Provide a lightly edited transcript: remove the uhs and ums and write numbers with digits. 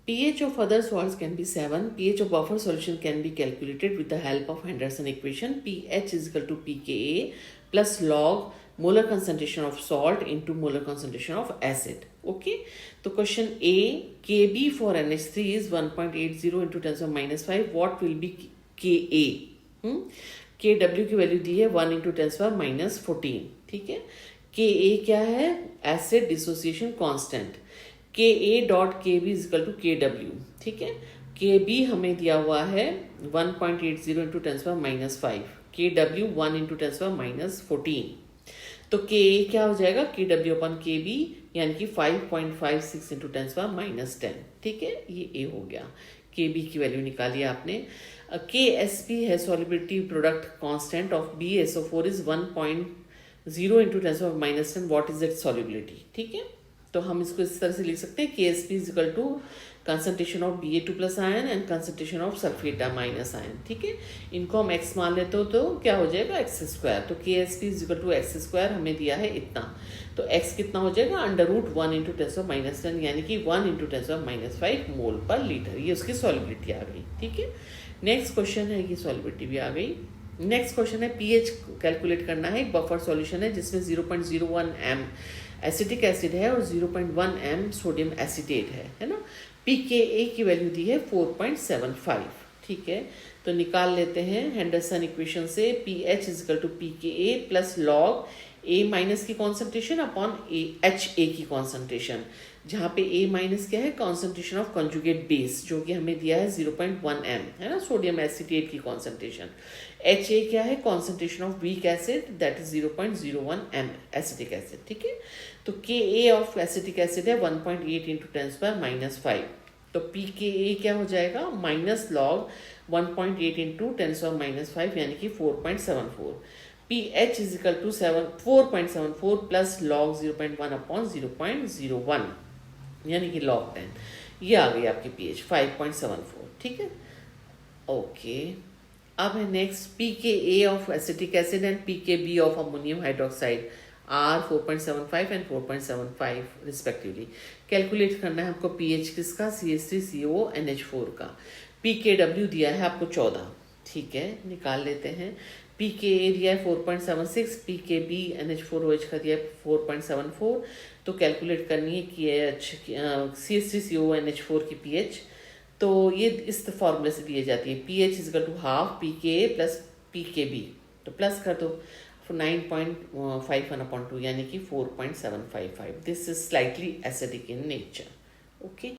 pH of other salts can be 7. pH of buffer solution can be calculated with the help of Henderson equation. pH is equal to pKa plus log molar concentration of salt into molar concentration of acid. Okay. So question A, Kb for NH3 is 1.80 into 10 to the minus 5. What will be Ka? Kw की value दी है 1 into 10 पर minus 14. ठीक है. Ka क्या है? Acid dissociation constant. Ka dot Kb is equal to Kw. ठीक है. Kb हमें दिया हुआ है 1.80 इंटू 10 पर माइनस 5. Kw 1 इंटू 10 पर माइनस 14. तो Ka क्या हो जाएगा? Kw अपन Kb यानी कि 5.56 इंटू 10 पर माइनस 10. ठीक है. ये A हो गया. Kb की वैल्यू निकाली आपने. Ksp है solubility product constant of BaSO4 is 1.0 into 10 पर minus 10. What is it solubility? ठीक है. तो हम इसको इस तरह से लिख सकते हैं Ksp is equal to concentration of Ba2 plus ion and concentration of sulphate minus ion. ठीक है. इनको हम x मान लेते हो तो क्या हो जाएगा? x square. तो Ksp is equal to x square हमें दिया है इतना. तो x कितना हो जाएगा? अंडर रूट 1 इंटू 10 पर माइनस 10 यानी कि 1 इंटू 10 पर माइनस 5 मोल पर लीटर. ये उसकी सॉल्युबिलिटी आ गई. ठीक है. नेक्स्ट क्वेश्चन है, ये सॉल्युबिलिटी भी आ गई. नेक्स्ट क्वेश्चन है पीएच कैलकुलेट करना है. एक बफर सॉल्यूशन है जिसमें 0.01 m एसिटिक एसिड है और 0.1 m सोडियम एसिटेट है ना. pKa की वैल्यू दी है 4.75. ठीक है. तो निकाल लेते हैं हेंडरसन इक्वेशन से. pH is equal to pKa plus log A minus की कॉन्सेंट्रेशन अपॉन HA की कॉन्सेंट्रेशन, जहाँ पे A माइनस क्या है? कॉन्सेंट्रेशन ऑफ कंजुगेट बेस, जो कि हमें दिया है 0.1 m है ना, सोडियम एसिटेट की कॉन्सेंट्रेशन. HA क्या है? Concentration of weak acid, that is 0.01 m acetic acid. ठीक है. तो Ka ऑफ एसिटिक एसिड है 1.8 इंटू 10 पर माइनस 5. तो pKa क्या हो जाएगा? माइनस लॉग 1.8 इंटू 10 पर माइनस 5 यानी कि 4.74. pH is equal to 4.74 plus log 0.1 upon 0.01 यानी कि लॉग 10. ये आ गई आपकी pH 5.74. ठीक है. ओके. अब है next pKa of acetic acid and pKb of ammonium hydroxide are 4.75 and 4.75 respectively. Calculate करना है हमको pH किसका? CH3CONH4 का. pKw दिया है आपको 14. ठीक है. निकाल लेते हैं. pKa दिया है 4.76, pKb NH4OH का दिया है 4.74. तो कैलकुलेट करनी है कि CH3CONH4 की pH. तो ये इस फॉर्मूले से दिए जाती है. pH is equal to half pKa plus pKb. तो प्लस कर दो 9.51/2 यानी कि 4.755. This is slightly acidic in nature. Okay.